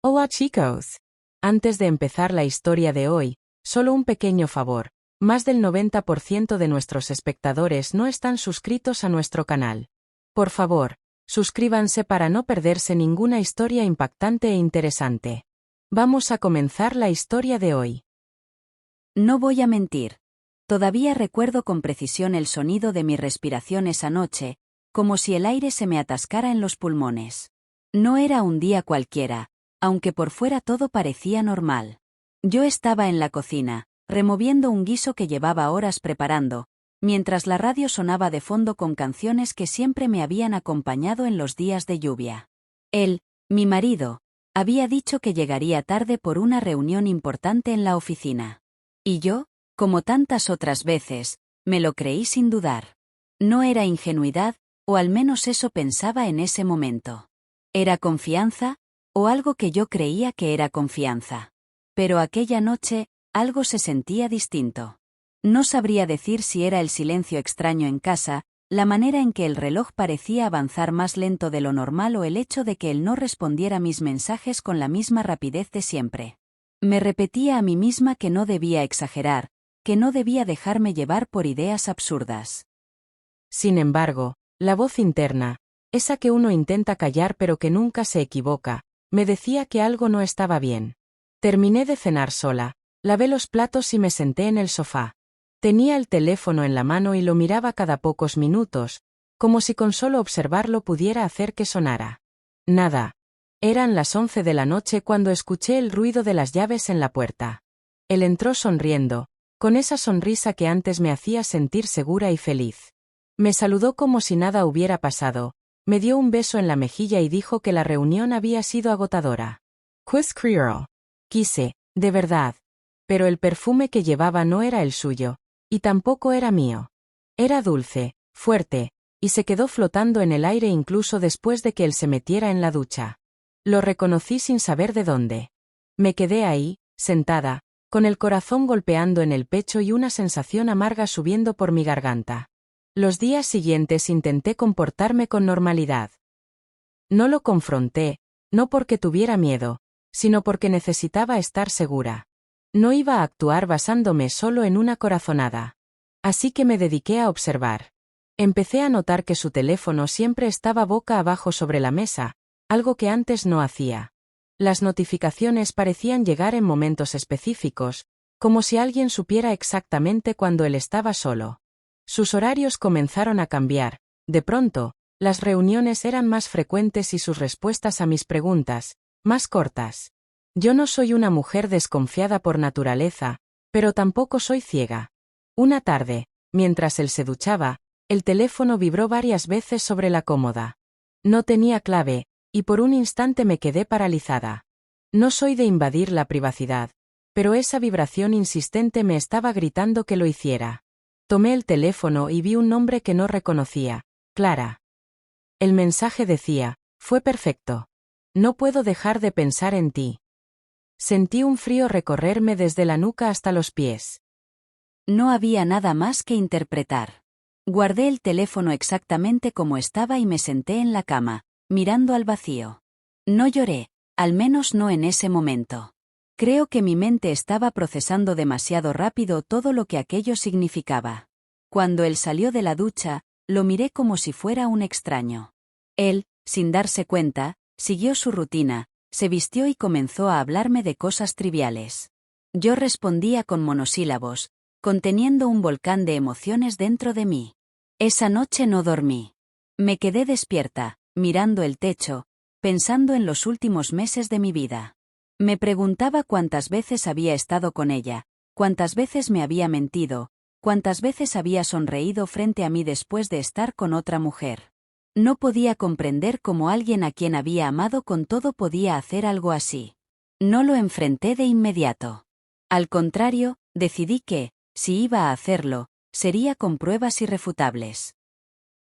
Hola chicos. Antes de empezar la historia de hoy, solo un pequeño favor. Más del 90% de nuestros espectadores no están suscritos a nuestro canal. Por favor, suscríbanse para no perderse ninguna historia impactante e interesante. Vamos a comenzar la historia de hoy. No voy a mentir. Todavía recuerdo con precisión el sonido de mi respiración esa noche, como si el aire se me atascara en los pulmones. No era un día cualquiera, aunque por fuera todo parecía normal. Yo estaba en la cocina, removiendo un guiso que llevaba horas preparando, mientras la radio sonaba de fondo con canciones que siempre me habían acompañado en los días de lluvia. Él, mi marido, había dicho que llegaría tarde por una reunión importante en la oficina. Y yo, como tantas otras veces, me lo creí sin dudar. No era ingenuidad, o al menos eso pensaba en ese momento. ¿Era confianza? O algo que yo creía que era confianza. Pero aquella noche, algo se sentía distinto. No sabría decir si era el silencio extraño en casa, la manera en que el reloj parecía avanzar más lento de lo normal o el hecho de que él no respondiera mis mensajes con la misma rapidez de siempre. Me repetía a mí misma que no debía exagerar, que no debía dejarme llevar por ideas absurdas. Sin embargo, la voz interna, esa que uno intenta callar pero que nunca se equivoca, me decía que algo no estaba bien. Terminé de cenar sola, lavé los platos y me senté en el sofá. Tenía el teléfono en la mano y lo miraba cada pocos minutos, como si con solo observarlo pudiera hacer que sonara. Nada. Eran las 11 de la noche cuando escuché el ruido de las llaves en la puerta. Él entró sonriendo, con esa sonrisa que antes me hacía sentir segura y feliz. Me saludó como si nada hubiera pasado, me dio un beso en la mejilla y dijo que la reunión había sido agotadora. Pues creo. Quise, de verdad. Pero el perfume que llevaba no era el suyo, y tampoco era mío. Era dulce, fuerte, y se quedó flotando en el aire incluso después de que él se metiera en la ducha. Lo reconocí sin saber de dónde. Me quedé ahí, sentada, con el corazón golpeando en el pecho y una sensación amarga subiendo por mi garganta. Los días siguientes intenté comportarme con normalidad. No lo confronté, no porque tuviera miedo, sino porque necesitaba estar segura. No iba a actuar basándome solo en una corazonada. Así que me dediqué a observar. Empecé a notar que su teléfono siempre estaba boca abajo sobre la mesa, algo que antes no hacía. Las notificaciones parecían llegar en momentos específicos, como si alguien supiera exactamente cuando él estaba solo. Sus horarios comenzaron a cambiar, de pronto, las reuniones eran más frecuentes y sus respuestas a mis preguntas, más cortas. Yo no soy una mujer desconfiada por naturaleza, pero tampoco soy ciega. Una tarde, mientras él se duchaba, el teléfono vibró varias veces sobre la cómoda. No tenía clave, y por un instante me quedé paralizada. No soy de invadir la privacidad, pero esa vibración insistente me estaba gritando que lo hiciera. Tomé el teléfono y vi un nombre que no reconocía, Clara. El mensaje decía, fue perfecto. No puedo dejar de pensar en ti. Sentí un frío recorrerme desde la nuca hasta los pies. No había nada más que interpretar. Guardé el teléfono exactamente como estaba y me senté en la cama, mirando al vacío. No lloré, al menos no en ese momento. Creo que mi mente estaba procesando demasiado rápido todo lo que aquello significaba. Cuando él salió de la ducha, lo miré como si fuera un extraño. Él, sin darse cuenta, siguió su rutina, se vistió y comenzó a hablarme de cosas triviales. Yo respondía con monosílabos, conteniendo un volcán de emociones dentro de mí. Esa noche no dormí. Me quedé despierta, mirando el techo, pensando en los últimos meses de mi vida. Me preguntaba cuántas veces había estado con ella, cuántas veces me había mentido, cuántas veces había sonreído frente a mí después de estar con otra mujer. No podía comprender cómo alguien a quien había amado con todo podía hacer algo así. No lo enfrenté de inmediato. Al contrario, decidí que, si iba a hacerlo, sería con pruebas irrefutables.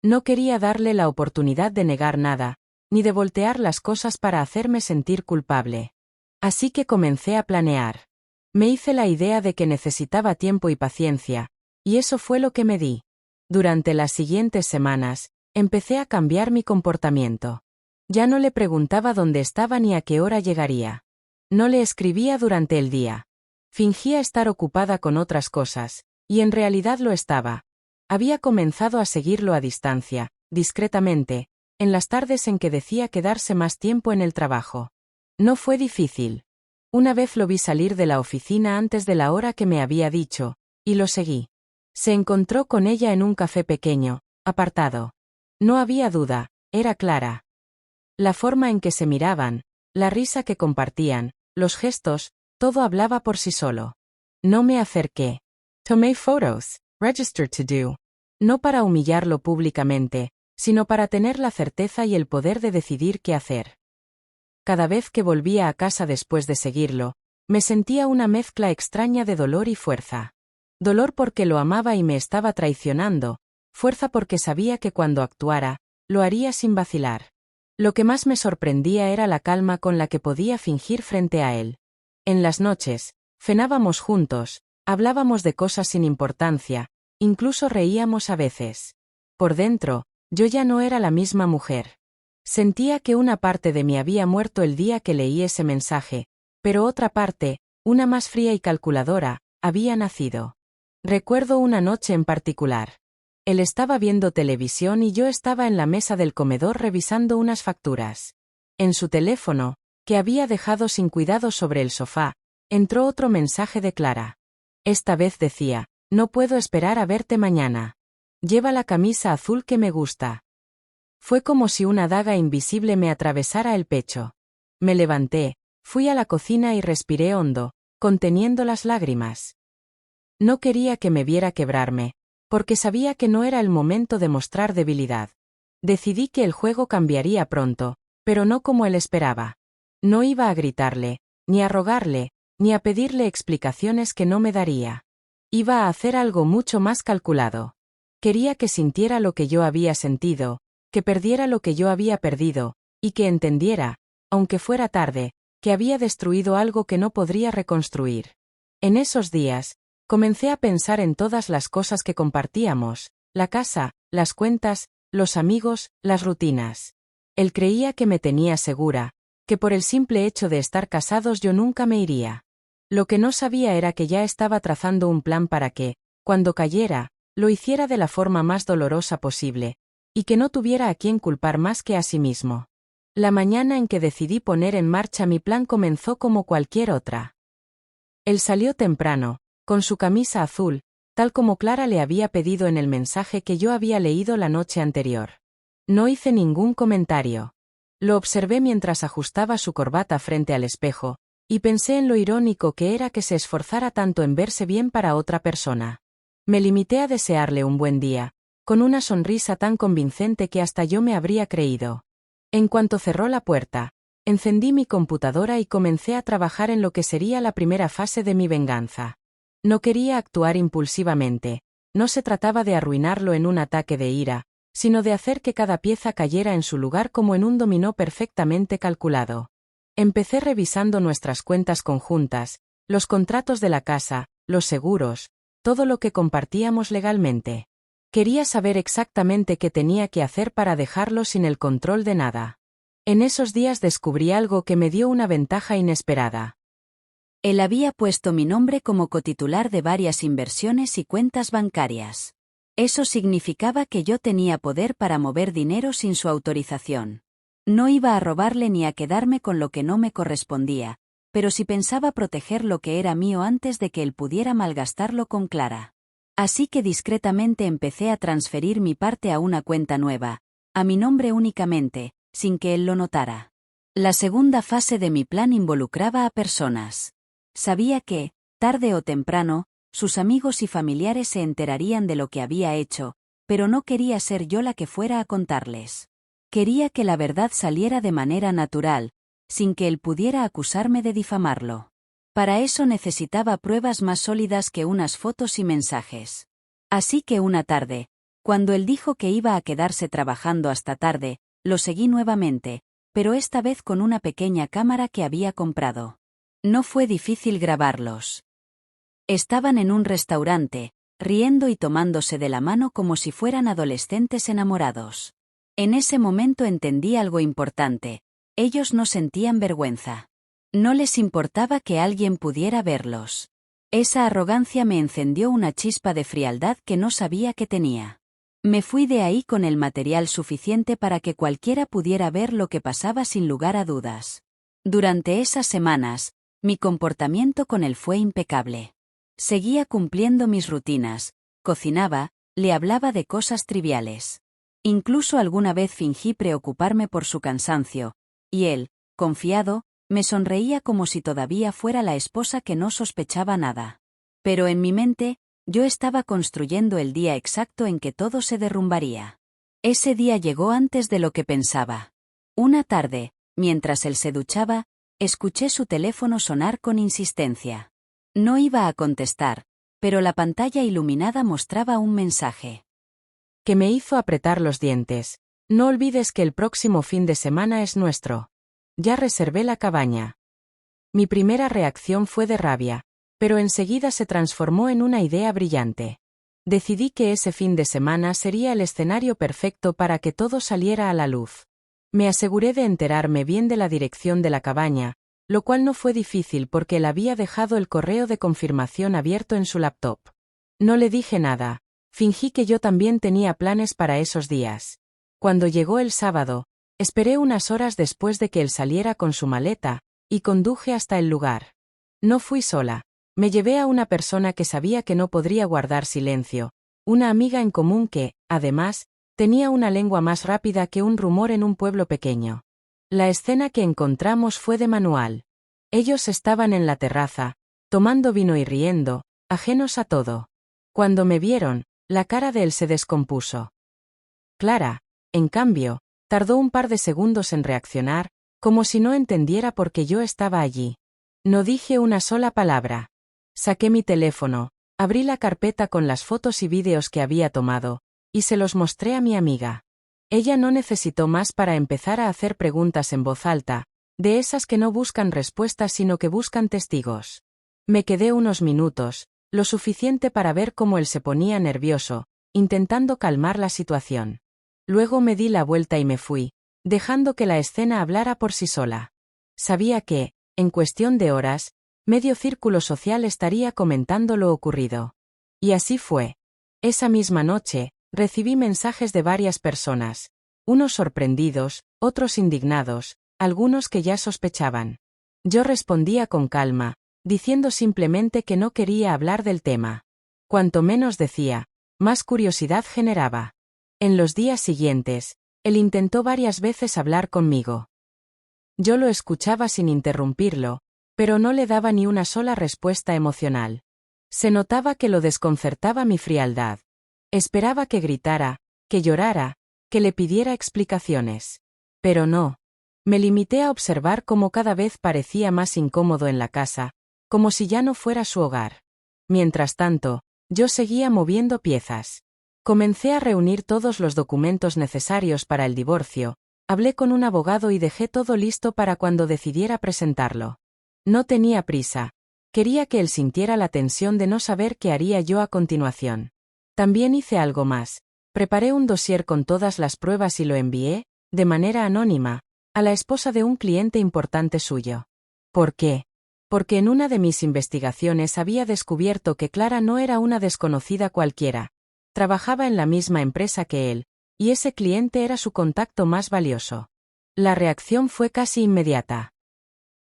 No quería darle la oportunidad de negar nada, ni de voltear las cosas para hacerme sentir culpable. Así que comencé a planear. Me hice la idea de que necesitaba tiempo y paciencia, y eso fue lo que me di. Durante las siguientes semanas, empecé a cambiar mi comportamiento. Ya no le preguntaba dónde estaba ni a qué hora llegaría. No le escribía durante el día. Fingía estar ocupada con otras cosas, y en realidad lo estaba. Había comenzado a seguirlo a distancia, discretamente, en las tardes en que decía quedarse más tiempo en el trabajo. No fue difícil. Una vez lo vi salir de la oficina antes de la hora que me había dicho, y lo seguí. Se encontró con ella en un café pequeño, apartado. No había duda, era Clara. La forma en que se miraban, la risa que compartían, los gestos, todo hablaba por sí solo. No me acerqué. Tomé fotos, registered to do. No para humillarlo públicamente, sino para tener la certeza y el poder de decidir qué hacer. Cada vez que volvía a casa después de seguirlo, me sentía una mezcla extraña de dolor y fuerza. Dolor porque lo amaba y me estaba traicionando, fuerza porque sabía que cuando actuara, lo haría sin vacilar. Lo que más me sorprendía era la calma con la que podía fingir frente a él. En las noches, cenábamos juntos, hablábamos de cosas sin importancia, incluso reíamos a veces. Por dentro, yo ya no era la misma mujer. Sentía que una parte de mí había muerto el día que leí ese mensaje, pero otra parte, una más fría y calculadora, había nacido. Recuerdo una noche en particular. Él estaba viendo televisión y yo estaba en la mesa del comedor revisando unas facturas. En su teléfono, que había dejado sin cuidado sobre el sofá, entró otro mensaje de Clara. Esta vez decía, no puedo esperar a verte mañana. Lleva la camisa azul que me gusta. Fue como si una daga invisible me atravesara el pecho. Me levanté, fui a la cocina y respiré hondo, conteniendo las lágrimas. No quería que me viera quebrarme, porque sabía que no era el momento de mostrar debilidad. Decidí que el juego cambiaría pronto, pero no como él esperaba. No iba a gritarle, ni a rogarle, ni a pedirle explicaciones que no me daría. Iba a hacer algo mucho más calculado. Quería que sintiera lo que yo había sentido, que perdiera lo que yo había perdido, y que entendiera, aunque fuera tarde, que había destruido algo que no podría reconstruir. En esos días, comencé a pensar en todas las cosas que compartíamos, la casa, las cuentas, los amigos, las rutinas. Él creía que me tenía segura, que por el simple hecho de estar casados yo nunca me iría. Lo que no sabía era que ya estaba trazando un plan para que, cuando cayera, lo hiciera de la forma más dolorosa posible, y que no tuviera a quien culpar más que a sí mismo. La mañana en que decidí poner en marcha mi plan comenzó como cualquier otra. Él salió temprano, con su camisa azul, tal como Clara le había pedido en el mensaje que yo había leído la noche anterior. No hice ningún comentario. Lo observé mientras ajustaba su corbata frente al espejo, y pensé en lo irónico que era que se esforzara tanto en verse bien para otra persona. Me limité a desearle un buen día, con una sonrisa tan convincente que hasta yo me habría creído. En cuanto cerró la puerta, encendí mi computadora y comencé a trabajar en lo que sería la primera fase de mi venganza. No quería actuar impulsivamente, no se trataba de arruinarlo en un ataque de ira, sino de hacer que cada pieza cayera en su lugar como en un dominó perfectamente calculado. Empecé revisando nuestras cuentas conjuntas, los contratos de la casa, los seguros, todo lo que compartíamos legalmente. Quería saber exactamente qué tenía que hacer para dejarlo sin el control de nada. En esos días descubrí algo que me dio una ventaja inesperada. Él había puesto mi nombre como cotitular de varias inversiones y cuentas bancarias. Eso significaba que yo tenía poder para mover dinero sin su autorización. No iba a robarle ni a quedarme con lo que no me correspondía, pero sí pensaba proteger lo que era mío antes de que él pudiera malgastarlo con Clara. Así que discretamente empecé a transferir mi parte a una cuenta nueva, a mi nombre únicamente, sin que él lo notara. La segunda fase de mi plan involucraba a personas. Sabía que, tarde o temprano, sus amigos y familiares se enterarían de lo que había hecho, pero no quería ser yo la que fuera a contarles. Quería que la verdad saliera de manera natural, sin que él pudiera acusarme de difamarlo. Para eso necesitaba pruebas más sólidas que unas fotos y mensajes. Así que una tarde, cuando él dijo que iba a quedarse trabajando hasta tarde, lo seguí nuevamente, pero esta vez con una pequeña cámara que había comprado. No fue difícil grabarlos. Estaban en un restaurante, riendo y tomándose de la mano como si fueran adolescentes enamorados. En ese momento entendí algo importante. Ellos no sentían vergüenza. No les importaba que alguien pudiera verlos. Esa arrogancia me encendió una chispa de frialdad que no sabía que tenía. Me fui de ahí con el material suficiente para que cualquiera pudiera ver lo que pasaba sin lugar a dudas. Durante esas semanas, mi comportamiento con él fue impecable. Seguía cumpliendo mis rutinas, cocinaba, le hablaba de cosas triviales. Incluso alguna vez fingí preocuparme por su cansancio, y él, confiado, me sonreía como si todavía fuera la esposa que no sospechaba nada. Pero en mi mente, yo estaba construyendo el día exacto en que todo se derrumbaría. Ese día llegó antes de lo que pensaba. Una tarde, mientras él se duchaba, escuché su teléfono sonar con insistencia. No iba a contestar, pero la pantalla iluminada mostraba un mensaje. Que me hizo apretar los dientes. No olvides que el próximo fin de semana es nuestro. Ya reservé la cabaña. Mi primera reacción fue de rabia, pero enseguida se transformó en una idea brillante. Decidí que ese fin de semana sería el escenario perfecto para que todo saliera a la luz. Me aseguré de enterarme bien de la dirección de la cabaña, lo cual no fue difícil porque él había dejado el correo de confirmación abierto en su laptop. No le dije nada, fingí que yo también tenía planes para esos días. Cuando llegó el sábado, esperé unas horas después de que él saliera con su maleta, y conduje hasta el lugar. No fui sola, me llevé a una persona que sabía que no podría guardar silencio, una amiga en común que, además, tenía una lengua más rápida que un rumor en un pueblo pequeño. La escena que encontramos fue de manual. Ellos estaban en la terraza, tomando vino y riendo, ajenos a todo. Cuando me vieron, la cara de él se descompuso. Clara, en cambio, tardó un par de segundos en reaccionar, como si no entendiera por qué yo estaba allí. No dije una sola palabra. Saqué mi teléfono, abrí la carpeta con las fotos y vídeos que había tomado, y se los mostré a mi amiga. Ella no necesitó más para empezar a hacer preguntas en voz alta, de esas que no buscan respuestas sino que buscan testigos. Me quedé unos minutos, lo suficiente para ver cómo él se ponía nervioso, intentando calmar la situación. Luego me di la vuelta y me fui, dejando que la escena hablara por sí sola. Sabía que, en cuestión de horas, medio círculo social estaría comentando lo ocurrido. Y así fue. Esa misma noche, recibí mensajes de varias personas, unos sorprendidos, otros indignados, algunos que ya sospechaban. Yo respondía con calma, diciendo simplemente que no quería hablar del tema. Cuanto menos decía, más curiosidad generaba. En los días siguientes, él intentó varias veces hablar conmigo. Yo lo escuchaba sin interrumpirlo, pero no le daba ni una sola respuesta emocional. Se notaba que lo desconcertaba mi frialdad. Esperaba que gritara, que llorara, que le pidiera explicaciones. Pero no. Me limité a observar cómo cada vez parecía más incómodo en la casa, como si ya no fuera su hogar. Mientras tanto, yo seguía moviendo piezas. Comencé a reunir todos los documentos necesarios para el divorcio, hablé con un abogado y dejé todo listo para cuando decidiera presentarlo. No tenía prisa. Quería que él sintiera la tensión de no saber qué haría yo a continuación. También hice algo más. Preparé un dossier con todas las pruebas y lo envié, de manera anónima, a la esposa de un cliente importante suyo. ¿Por qué? Porque en una de mis investigaciones había descubierto que Clara no era una desconocida cualquiera. Trabajaba en la misma empresa que él, y ese cliente era su contacto más valioso. La reacción fue casi inmediata.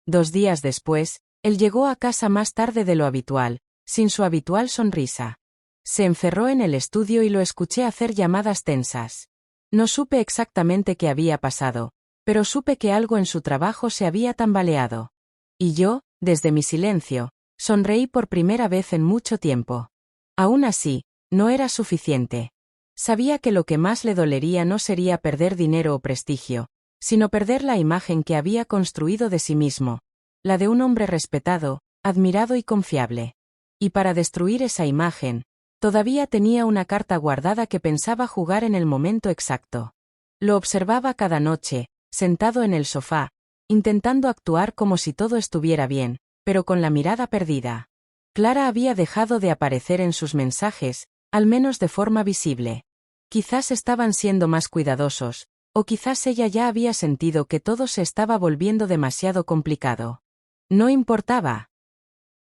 2 días después, él llegó a casa más tarde de lo habitual, sin su habitual sonrisa. Se encerró en el estudio y lo escuché hacer llamadas tensas. No supe exactamente qué había pasado, pero supe que algo en su trabajo se había tambaleado. Y yo, desde mi silencio, sonreí por primera vez en mucho tiempo. Aún así, no era suficiente. Sabía que lo que más le dolería no sería perder dinero o prestigio, sino perder la imagen que había construido de sí mismo, la de un hombre respetado, admirado y confiable. Y para destruir esa imagen, todavía tenía una carta guardada que pensaba jugar en el momento exacto. Lo observaba cada noche, sentado en el sofá, intentando actuar como si todo estuviera bien, pero con la mirada perdida. Clara había dejado de aparecer en sus mensajes, al menos de forma visible. Quizás estaban siendo más cuidadosos, O quizás ella ya había sentido que todo se estaba volviendo demasiado complicado. No importaba.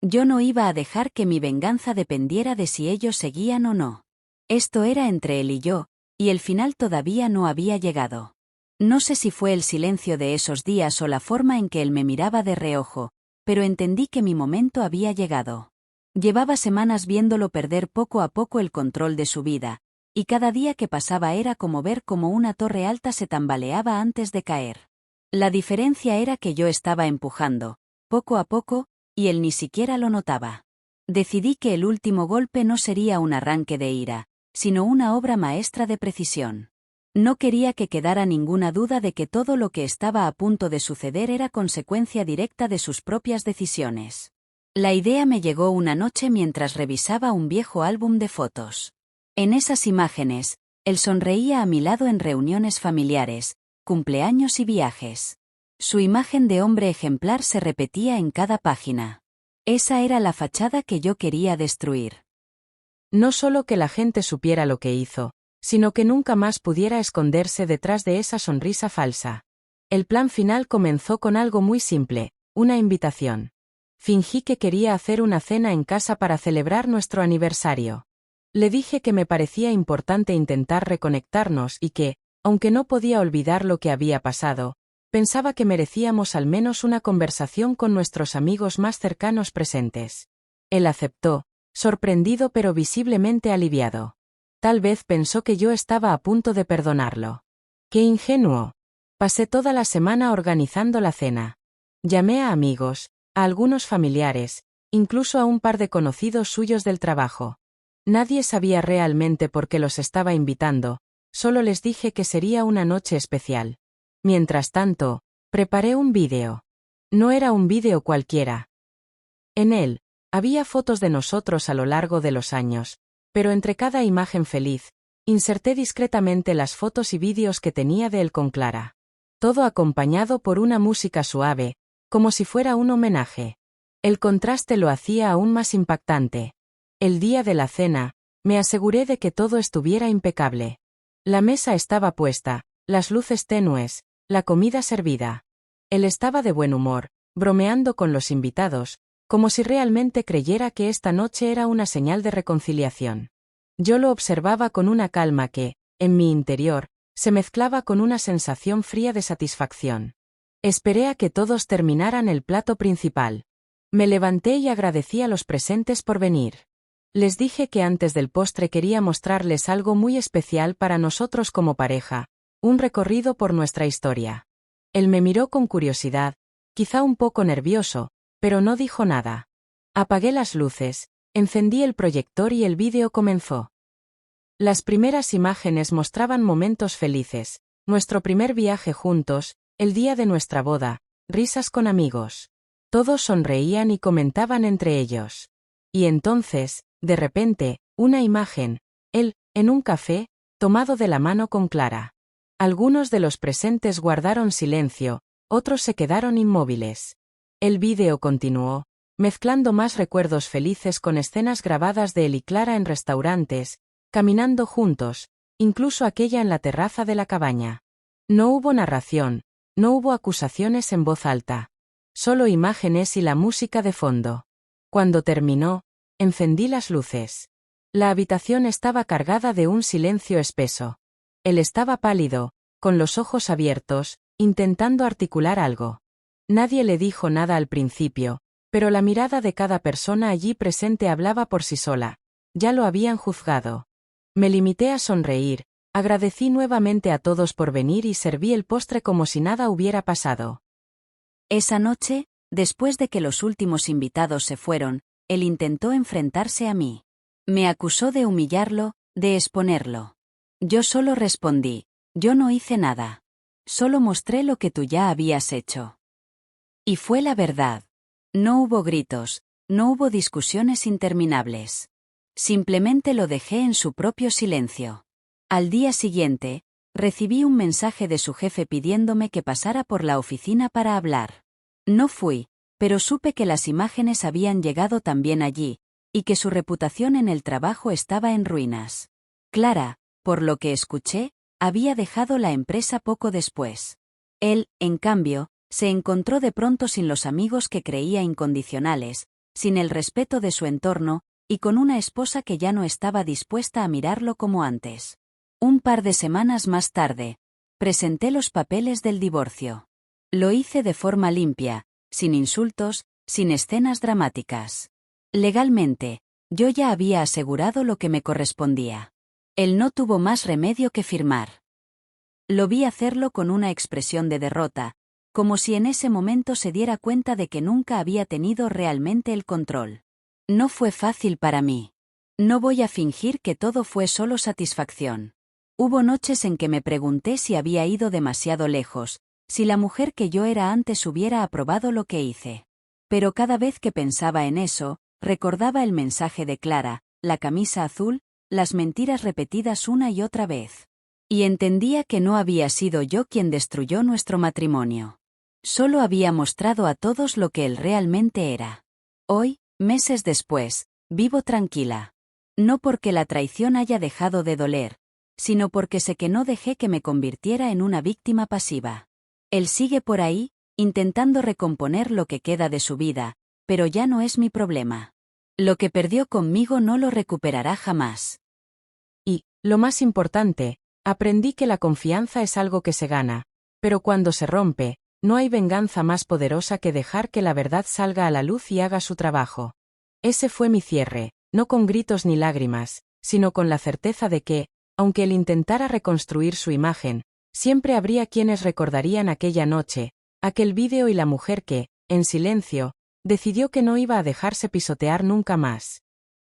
Yo no iba a dejar que mi venganza dependiera de si ellos seguían o no. Esto era entre él y yo, y el final todavía no había llegado. No sé si fue el silencio de esos días o la forma en que él me miraba de reojo, pero entendí que mi momento había llegado. Llevaba semanas viéndolo perder poco a poco el control de su vida, y cada día que pasaba era como ver cómo una torre alta se tambaleaba antes de caer. La diferencia era que yo estaba empujando, poco a poco, y él ni siquiera lo notaba. Decidí que el último golpe no sería un arranque de ira, sino una obra maestra de precisión. No quería que quedara ninguna duda de que todo lo que estaba a punto de suceder era consecuencia directa de sus propias decisiones. La idea me llegó una noche mientras revisaba un viejo álbum de fotos. En esas imágenes, él sonreía a mi lado en reuniones familiares, cumpleaños y viajes. Su imagen de hombre ejemplar se repetía en cada página. Esa era la fachada que yo quería destruir. No solo que la gente supiera lo que hizo, sino que nunca más pudiera esconderse detrás de esa sonrisa falsa. El plan final comenzó con algo muy simple, una invitación. Fingí que quería hacer una cena en casa para celebrar nuestro aniversario. Le dije que me parecía importante intentar reconectarnos y que, aunque no podía olvidar lo que había pasado, pensaba que merecíamos al menos una conversación con nuestros amigos más cercanos presentes. Él aceptó, sorprendido pero visiblemente aliviado. Tal vez pensó que yo estaba a punto de perdonarlo. ¡Qué ingenuo! Pasé toda la semana organizando la cena. Llamé a amigos, a algunos familiares, incluso a un par de conocidos suyos del trabajo. Nadie sabía realmente por qué los estaba invitando, solo les dije que sería una noche especial. Mientras tanto, preparé un vídeo. No era un vídeo cualquiera. En él, había fotos de nosotros a lo largo de los años, pero entre cada imagen feliz, inserté discretamente las fotos y vídeos que tenía de él con Clara. Todo acompañado por una música suave, como si fuera un homenaje. El contraste lo hacía aún más impactante. El día de la cena, me aseguré de que todo estuviera impecable. La mesa estaba puesta, las luces tenues, la comida servida. Él estaba de buen humor, bromeando con los invitados, como si realmente creyera que esta noche era una señal de reconciliación. Yo lo observaba con una calma que, en mi interior, se mezclaba con una sensación fría de satisfacción. Esperé a que todos terminaran el plato principal. Me levanté y agradecí a los presentes por venir. Les dije que antes del postre quería mostrarles algo muy especial para nosotros como pareja, un recorrido por nuestra historia. Él me miró con curiosidad, quizá un poco nervioso, pero no dijo nada. Apagué las luces, encendí el proyector y el vídeo comenzó. Las primeras imágenes mostraban momentos felices, nuestro primer viaje juntos, el día de nuestra boda, risas con amigos. Todos sonreían y comentaban entre ellos. Y entonces, de repente, una imagen, él, en un café, tomado de la mano con Clara. Algunos de los presentes guardaron silencio, otros se quedaron inmóviles. El vídeo continuó, mezclando más recuerdos felices con escenas grabadas de él y Clara en restaurantes, caminando juntos, incluso aquella en la terraza de la cabaña. No hubo narración, no hubo acusaciones en voz alta. Solo imágenes y la música de fondo. Cuando terminó, encendí las luces. La habitación estaba cargada de un silencio espeso. Él estaba pálido, con los ojos abiertos, intentando articular algo. Nadie le dijo nada al principio, pero la mirada de cada persona allí presente hablaba por sí sola. Ya lo habían juzgado. Me limité a sonreír, agradecí nuevamente a todos por venir y serví el postre como si nada hubiera pasado. Esa noche, después de que los últimos invitados se fueron, él intentó enfrentarse a mí. Me acusó de humillarlo, de exponerlo. Yo solo respondí, yo no hice nada. Solo mostré lo que tú ya habías hecho. Y fue la verdad. No hubo gritos, no hubo discusiones interminables. Simplemente lo dejé en su propio silencio. Al día siguiente, recibí un mensaje de su jefe pidiéndome que pasara por la oficina para hablar. No fui, pero supe que las imágenes habían llegado también allí, y que su reputación en el trabajo estaba en ruinas. Clara, por lo que escuché, había dejado la empresa poco después. Él, en cambio, se encontró de pronto sin los amigos que creía incondicionales, sin el respeto de su entorno, y con una esposa que ya no estaba dispuesta a mirarlo como antes. Un par de semanas más tarde, presenté los papeles del divorcio. Lo hice de forma limpia, sin insultos, sin escenas dramáticas. Legalmente, yo ya había asegurado lo que me correspondía. Él no tuvo más remedio que firmar. Lo vi hacerlo con una expresión de derrota, como si en ese momento se diera cuenta de que nunca había tenido realmente el control. No fue fácil para mí. No voy a fingir que todo fue solo satisfacción. Hubo noches en que me pregunté si había ido demasiado lejos, si la mujer que yo era antes hubiera aprobado lo que hice. Pero cada vez que pensaba en eso, recordaba el mensaje de Clara, la camisa azul, las mentiras repetidas una y otra vez. Y entendía que no había sido yo quien destruyó nuestro matrimonio. Solo había mostrado a todos lo que él realmente era. Hoy, meses después, vivo tranquila. No porque la traición haya dejado de doler, sino porque sé que no dejé que me convirtiera en una víctima pasiva. Él sigue por ahí, intentando recomponer lo que queda de su vida, pero ya no es mi problema. Lo que perdió conmigo no lo recuperará jamás. Y, lo más importante, aprendí que la confianza es algo que se gana, pero cuando se rompe, no hay venganza más poderosa que dejar que la verdad salga a la luz y haga su trabajo. Ese fue mi cierre, no con gritos ni lágrimas, sino con la certeza de que, aunque él intentara reconstruir su imagen, siempre habría quienes recordarían aquella noche, aquel vídeo y la mujer que, en silencio, decidió que no iba a dejarse pisotear nunca más.